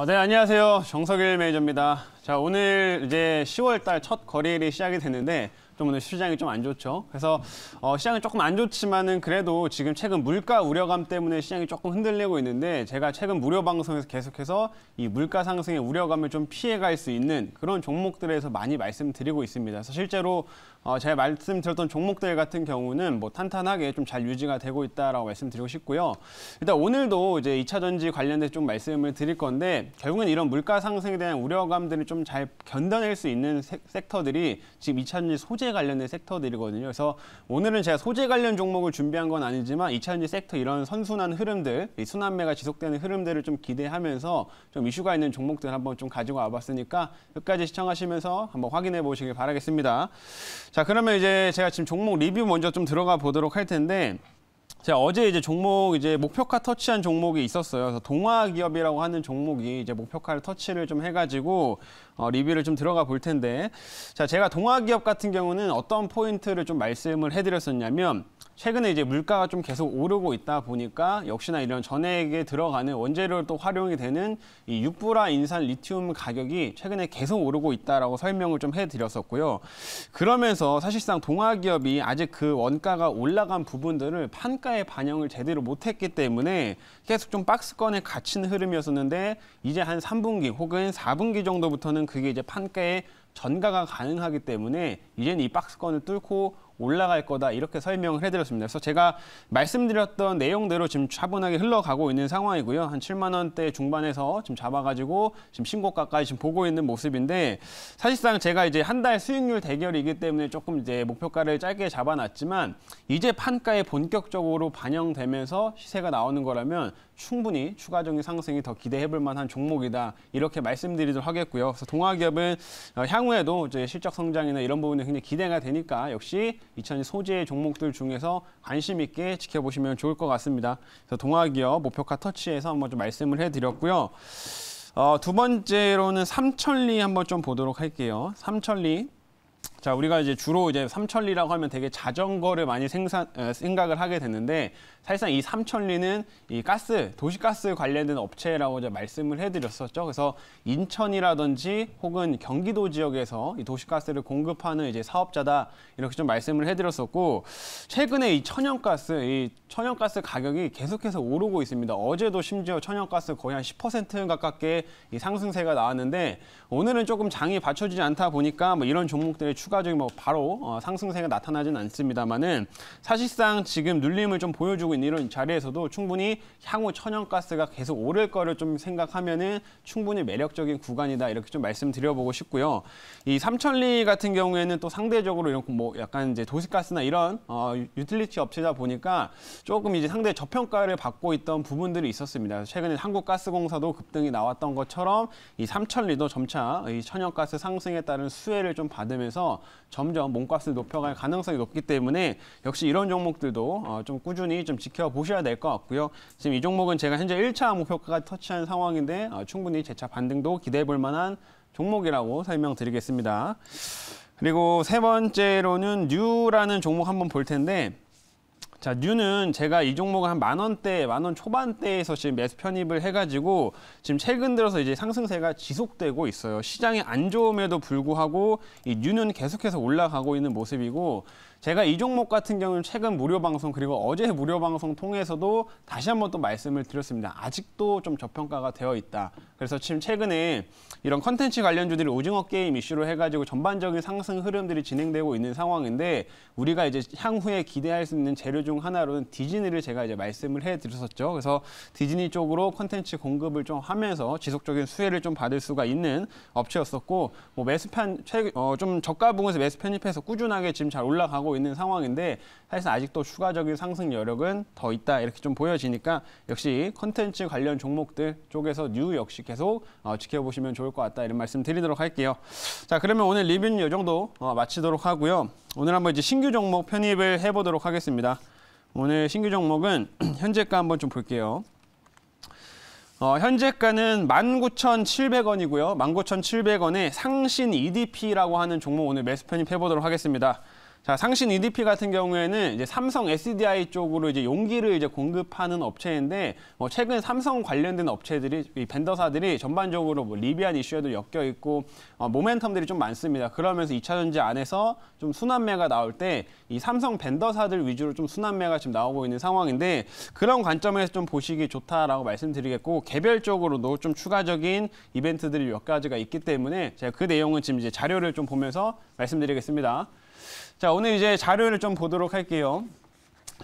네, 안녕하세요. 정석일 매니저입니다. 자, 오늘 이제 10월 달 첫 거래일이 시작이 됐는데 좀 오늘 시장이 좀 안 좋죠. 그래서 시장이 조금 안 좋지만은 그래도 지금 최근 물가 우려감 때문에 시장이 조금 흔들리고 있는데 제가 최근 무료 방송에서 계속해서 이 물가 상승의 우려감을 좀 피해갈 수 있는 그런 종목들에서 많이 말씀드리고 있습니다. 그래서 실제로 제가 말씀드렸던 종목들 같은 경우는 뭐 탄탄하게 좀 잘 유지가 되고 있다라고 말씀드리고 싶고요. 일단 오늘도 이제 2차 전지 관련돼서 좀 말씀을 드릴 건데 결국은 이런 물가 상승에 대한 우려감들을 좀 잘 견뎌낼 수 있는 섹터들이 지금 2차 전지 소재 관련된 섹터들이거든요. 그래서 오늘은 제가 소재 관련 종목을 준비한 건 아니지만 2차 전지 섹터 이런 선순환 흐름들, 이 순환매가 지속되는 흐름들을 좀 기대하면서 좀 이슈가 있는 종목들 한번 좀 가지고 와봤으니까 끝까지 시청하시면서 한번 확인해 보시길 바라겠습니다. 자, 그러면 이제 제가 지금 종목 리뷰 먼저 좀 들어가 보도록 할 텐데 제가 어제 이제 종목 목표가 터치한 종목이 있었어요. 그래서 동화기업이라고 하는 종목이 이제 목표가를 터치를 좀 해가지고 리뷰를 좀 들어가 볼 텐데, 자, 제가 동화기업 같은 경우는 어떤 포인트를 좀 말씀을 해드렸었냐면 최근에 이제 물가가 좀 계속 오르고 있다 보니까 역시나 이런 전액에 들어가는 원재료로 또 활용이 되는 이 육부라 인산 리튬 가격이 최근에 계속 오르고 있다라고 설명을 좀 해드렸었고요. 그러면서 사실상 동화기업이 아직 그 원가가 올라간 부분들을 판가에 반영을 제대로 못했기 때문에 계속 좀 박스권에 갇힌 흐름이었었는데 이제 한 3분기 혹은 4분기 정도부터는 그게 이제 판가에 전가가 가능하기 때문에 이제는 이 박스권을 뚫고 올라갈 거다 이렇게 설명을 해드렸습니다. 그래서 제가 말씀드렸던 내용대로 지금 차분하게 흘러가고 있는 상황이고요. 한 7만 원대 중반에서 지금 잡아가지고 지금 신고가까지 지금 보고 있는 모습인데 사실상 제가 이제 한 달 수익률 대결이기 때문에 조금 이제 목표가를 짧게 잡아놨지만 이제 판가에 본격적으로 반영되면서 시세가 나오는 거라면 충분히 추가적인 상승이 더 기대해볼 만한 종목이다 이렇게 말씀드리도록 하겠고요. 그래서 동화기업은 향후에도 이제 실적 성장이나 이런 부분이 굉장히 기대가 되니까 역시 2000년 소재 종목들 중에서 관심 있게 지켜보시면 좋을 것 같습니다. 그래서 동화기업 목표가 터치해서 한번 좀 말씀을 해드렸고요. 두 번째로는 삼천리 한번 좀 보도록 할게요. 삼천리. 자, 우리가 이제 주로 이제 삼천리라고 하면 되게 자전거를 많이 생각을 하게 되는데 사실상 이 삼천리는 이 도시가스 관련된 업체라고 이제 말씀을 해드렸었죠. 그래서 인천이라든지 혹은 경기도 지역에서 이 도시가스를 공급하는 이제 사업자다 이렇게 좀 말씀을 해드렸었고 최근에 이 천연가스 가격이 계속해서 오르고 있습니다. 어제도 심지어 천연가스 거의 한 10% 가깝게 이 상승세가 나왔는데 오늘은 조금 장이 받쳐지지 않다 보니까 뭐 이런 종목들의 추가적인 뭐 바로 상승세가 나타나진 않습니다만은 사실상 지금 눌림을 좀 보여주고 있는 이런 자리에서도 충분히 향후 천연가스가 계속 오를 거를 좀 생각하면은 충분히 매력적인 구간이다 이렇게 좀 말씀드려보고 싶고요. 이 삼천리 같은 경우에는 또 상대적으로 이런 뭐 약간 이제 도시가스나 이런 유틸리티 업체다 보니까 조금 이제 상대 저평가를 받고 있던 부분들이 있었습니다. 최근에 한국가스공사도 급등이 나왔던 것처럼 이 삼천리도 점차 이 천연가스 상승에 따른 수혜를 좀 받으면서 점점 몸값을 높여갈 가능성이 높기 때문에 역시 이런 종목들도 좀 꾸준히 좀 지켜보셔야 될 것 같고요. 지금 이 종목은 제가 현재 1차 목표가까지 터치한 상황인데 충분히 재차 반등도 기대해 볼 만한 종목이라고 설명드리겠습니다. 그리고 세 번째로는 뉴라는 종목 한번 볼 텐데 자, 뉴는 제가 이 종목을 한 만 원 초반대에서 지금 매수 편입을 해가지고 지금 최근 들어서 이제 상승세가 지속되고 있어요. 시장이 안 좋음에도 불구하고 이 뉴는 계속해서 올라가고 있는 모습이고 제가 이 종목 같은 경우는 최근 무료 방송 그리고 어제 무료 방송 통해서도 다시 한번 또 말씀을 드렸습니다. 아직도 좀 저평가가 되어 있다. 그래서 지금 최근에 이런 컨텐츠 관련주들이 오징어 게임 이슈로 해가지고 전반적인 상승 흐름들이 진행되고 있는 상황인데 우리가 이제 향후에 기대할 수 있는 재료 중 하나로는 디즈니를 제가 이제 말씀을 해드렸었죠. 그래서 디즈니 쪽으로 컨텐츠 공급을 좀 하면서 지속적인 수혜를 좀 받을 수가 있는 업체였었고 뭐 좀 저가 부분에서 매수 편입해서 꾸준하게 지금 잘 올라가고 있는 상황인데 사실상 아직도 추가적인 상승 여력은 더 있다 이렇게 좀 보여지니까 역시 컨텐츠 관련 종목들 쪽에서 뉴 역시 계속 지켜보시면 좋을 것 같다 이런 말씀 드리도록 할게요. 자, 그러면 오늘 리뷰는 이 정도 마치도록 하고요. 오늘 한번 이제 신규 종목 편입을 해보도록 하겠습니다. 오늘 신규 종목은 현재가 한번 좀 볼게요. 현재가는 19,700원이고요. 19,700원에 상신 EDP라고 하는 종목 오늘 매수 편입해 보도록 하겠습니다. 자, 상신 EDP 같은 경우에는 이제 삼성 SDI 쪽으로 이제 용기를 이제 공급하는 업체인데 최근 삼성 관련된 업체들이 이 벤더사들이 전반적으로 뭐 리비안 이슈에도 엮여 있고 모멘텀들이 좀 많습니다. 그러면서 2차 전지 안에서 좀 순환매가 나올 때 이 삼성 벤더사들 위주로 좀 순환매가 지금 나오고 있는 상황인데 그런 관점에서 좀 보시기 좋다라고 말씀드리겠고 개별적으로도 좀 추가적인 이벤트들이 몇 가지가 있기 때문에 제가 그 내용은 지금 이제 자료를 좀 보면서 말씀드리겠습니다. 자, 오늘 이제 자료를 좀 보도록 할게요.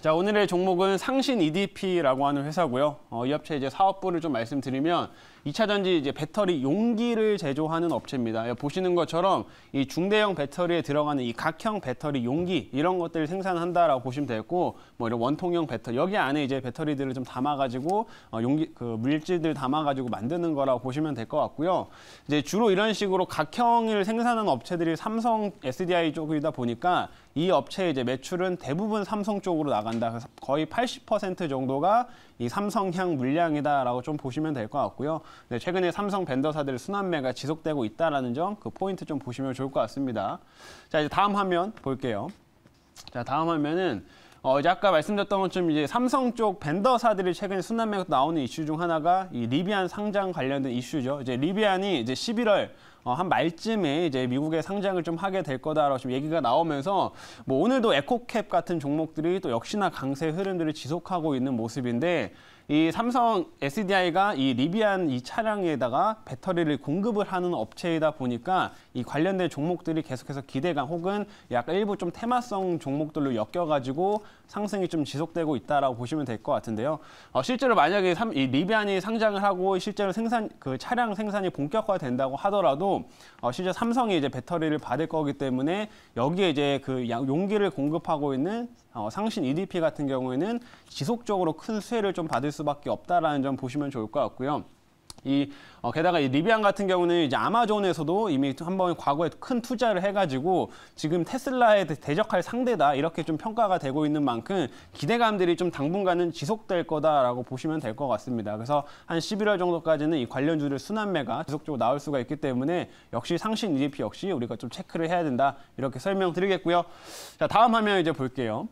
자, 오늘의 종목은 상신 EDP라고 하는 회사고요. 이 업체 이제 사업부를 좀 말씀드리면 2차 전지 이제 배터리 용기를 제조하는 업체입니다. 보시는 것처럼 이 중대형 배터리에 들어가는 이 각형 배터리 용기 이런 것들을 생산한다라고 보시면 되고 뭐 이런 원통형 배터리 여기 안에 이제 배터리들을 좀 담아가지고 용기 그 물질들 담아가지고 만드는 거라고 보시면 될 것 같고요. 이제 주로 이런 식으로 각형을 생산하는 업체들이 삼성 SDI 쪽이다 보니까 이 업체의 이제 매출은 대부분 삼성 쪽으로 나간다. 그래서 거의 80% 정도가 이 삼성향 물량이다라고 좀 보시면 될 것 같고요. 네, 최근에 삼성 벤더사들 순환매가 지속되고 있다라는 점, 그 포인트 좀 보시면 좋을 것 같습니다. 자, 이제 다음 화면 볼게요. 자, 다음 화면은 이제 아까 말씀드렸던 것처럼 이제 삼성 쪽 벤더사들이 최근에 순환매가 나오는 이슈 중 하나가 이 리비안 상장 관련된 이슈죠. 이제 리비안이 이제 11월 한 말쯤에 이제 미국에 상장을 좀 하게 될 거다라고 지금 얘기가 나오면서 뭐 오늘도 에코캡 같은 종목들이 또 역시나 강세 흐름들을 지속하고 있는 모습인데 이 삼성 SDI가 이 리비안 이 차량에다가 배터리를 공급을 하는 업체이다 보니까 이 관련된 종목들이 계속해서 기대감 혹은 약간 일부 좀 테마성 종목들로 엮여가지고 상승이 좀 지속되고 있다라고 보시면 될 것 같은데요. 실제로 만약에 이 리비안이 상장을 하고 실제로 그 차량 생산이 본격화된다고 하더라도 실제 삼성이 이제 배터리를 받을 거기 때문에 여기에 이제 그 용기를 공급하고 있는 상신 EDP 같은 경우에는 지속적으로 큰 수혜를 좀 받을 수밖에 없다라는 점 보시면 좋을 것 같고요. 게다가 이 리비안 같은 경우는 이제 아마존에서도 이미 한번 과거에 큰 투자를 해가지고 지금 테슬라에 대적할 상대다 이렇게 좀 평가가 되고 있는 만큼 기대감들이 좀 당분간은 지속될 거다라고 보시면 될 것 같습니다. 그래서 한 11월 정도까지는 이 관련주들 순환매가 지속적으로 나올 수가 있기 때문에 역시 상신 EDP 역시 우리가 좀 체크를 해야 된다 이렇게 설명드리겠고요. 자, 다음 화면 이제 볼게요.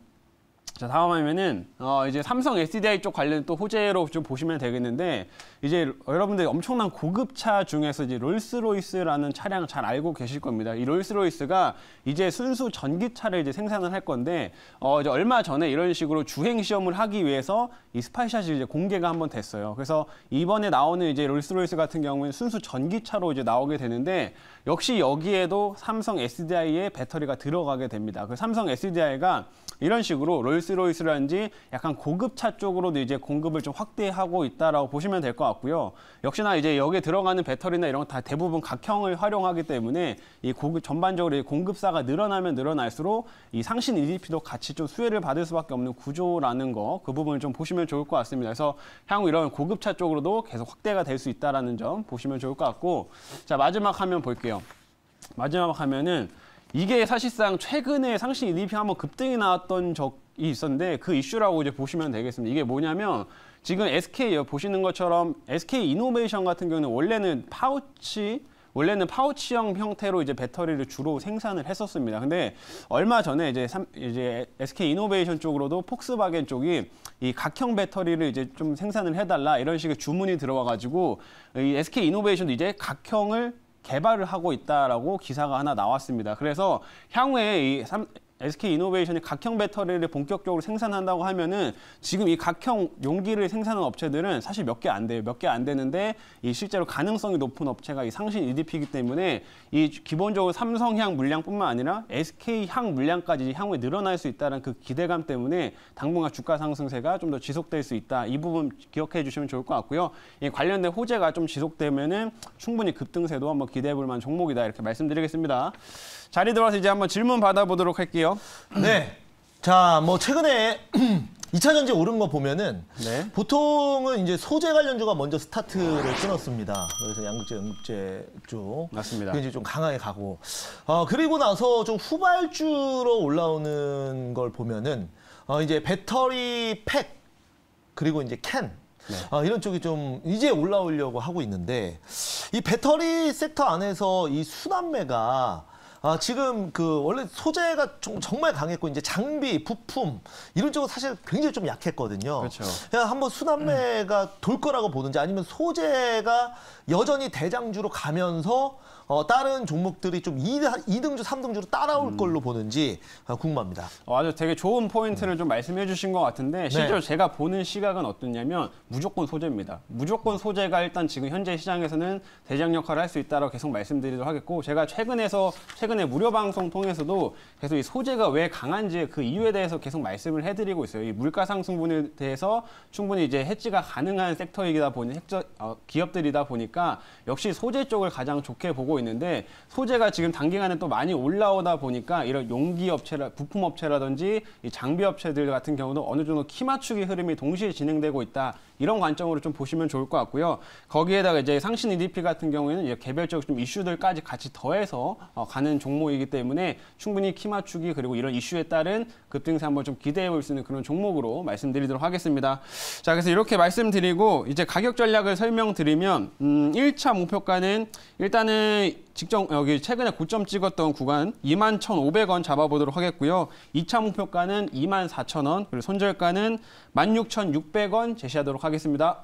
자, 다음 화면은 이제 삼성 SDI 쪽 관련 또 호재로 좀 보시면 되겠는데 이제 여러분들이 엄청난 고급차 중에서 이제 롤스로이스라는 차량 잘 알고 계실 겁니다. 이 롤스로이스가 이제 순수 전기차를 이제 생산을 할 건데 이제 얼마 전에 이런 식으로 주행 시험을 하기 위해서 이 스파이샷이 이제 공개가 한번 됐어요. 그래서 이번에 나오는 이제 롤스로이스 같은 경우는 순수 전기차로 이제 나오게 되는데 역시 여기에도 삼성 SDI의 배터리가 들어가게 됩니다. 그 삼성 SDI가 이런 식으로 롤스로이스라든지 약간 고급차 쪽으로도 이제 공급을 좀 확대하고 있다라고 보시면 될 것 같고요. 역시나 이제 여기에 들어가는 배터리나 이런 거 다 대부분 각형을 활용하기 때문에 이 전반적으로 이 공급사가 늘어나면 늘어날수록 이 상신 EDP도 같이 좀 수혜를 받을 수밖에 없는 구조라는 거, 그 부분을 좀 보시면 좋을 것 같습니다. 그래서 향후 이런 고급차 쪽으로도 계속 확대가 될 수 있다라는 점 보시면 좋을 것 같고, 자, 마지막 화면 볼게요. 마지막 화면은 이게 사실상 최근에 상신 EDP 한번 급등이 나왔던 적이 있었는데 그 이슈라고 이제 보시면 되겠습니다. 이게 뭐냐면 지금 SK 보시는 것처럼 SK 이노베이션 같은 경우는 원래는 파우치형 형태로 이제 배터리를 주로 생산을 했었습니다. 근데 얼마 전에 이제 SK 이노베이션 쪽으로도 폭스바겐 쪽이 이 각형 배터리를 이제 좀 생산을 해달라 이런 식의 주문이 들어와가지고 이 SK 이노베이션도 이제 각형을 개발을 하고 있다라고 기사가 하나 나왔습니다. 그래서 향후에 이 SK 이노베이션이 각형 배터리를 본격적으로 생산한다고 하면은 지금 이 각형 용기를 생산하는 업체들은 사실 몇 개 안 돼요. 몇 개 안 되는데 이 실제로 가능성이 높은 업체가 이 상신 EDP이기 때문에 이 기본적으로 삼성향 물량뿐만 아니라 SK향 물량까지 향후에 늘어날 수 있다는 그 기대감 때문에 당분간 주가 상승세가 좀 더 지속될 수 있다. 이 부분 기억해 주시면 좋을 것 같고요. 이 관련된 호재가 좀 지속되면은 충분히 급등세도 한번 기대해 볼 만한 종목이다. 이렇게 말씀드리겠습니다. 자리 들어와서 이제 한번 질문 받아보도록 할게요. 네. 자, 뭐 최근에 2차 전지 오른 거 보면은 네. 보통은 이제 소재 관련주가 먼저 스타트를 끊었습니다. 그래서 양극재, 음극재 쪽. 맞습니다. 그게 이제 좀 강하게 가고. 그리고 나서 좀 후발주로 올라오는 걸 보면은 이제 배터리 팩 그리고 이제 캔. 네. 이런 쪽이 좀 이제 올라오려고 하고 있는데 이 배터리 섹터 안에서 이 순환매가 지금 그 원래 소재가 정말 강했고 이제 장비, 부품 이런 쪽은 사실 굉장히 좀 약했거든요. 그렇죠. 그냥 한번 순환매가 돌 거라고 보는지 아니면 소재가 여전히 대장주로 가면서 다른 종목들이 좀 2등주, 3등주로 따라올 걸로 보는지 궁금합니다. 아주 되게 좋은 포인트를 좀 말씀해 주신 것 같은데 실제로 네. 제가 보는 시각은 어떠냐면 무조건 소재입니다. 무조건 소재가 일단 지금 현재 시장에서는 대장 역할을 할 수 있다고 계속 말씀드리도록 하겠고 제가 최근에 무료 방송 통해서도 계속 이 소재가 왜 강한지 그 이유에 대해서 계속 말씀을 해드리고 있어요. 이 물가 상승분에 대해서 충분히 이제 해지가 가능한 섹터이다 보니 기업들이다 보니까 역시 소재 쪽을 가장 좋게 보고 있는데 소재가 지금 단기간에 또 많이 올라오다 보니까 이런 용기 업체라 부품 업체라든지 이 장비 업체들 같은 경우도 어느 정도 키 맞추기 흐름이 동시에 진행되고 있다. 이런 관점으로 좀 보시면 좋을 것 같고요. 거기에다가 이제 상신 EDP 같은 경우에는 이제 개별적 좀 이슈들까지 같이 더해서 가는 종목이기 때문에 충분히 키 맞추기 그리고 이런 이슈에 따른 급등세 한번 좀 기대해 볼 수 있는 그런 종목으로 말씀드리도록 하겠습니다. 자, 그래서 이렇게 말씀드리고 이제 가격 전략을 설명드리면 1차 목표가는 일단은 여기 최근에 고점 찍었던 구간 21,500원 잡아보도록 하겠고요. 2차 목표가는 24,000원, 그리고 손절가는 16,600원 제시하도록 하겠습니다.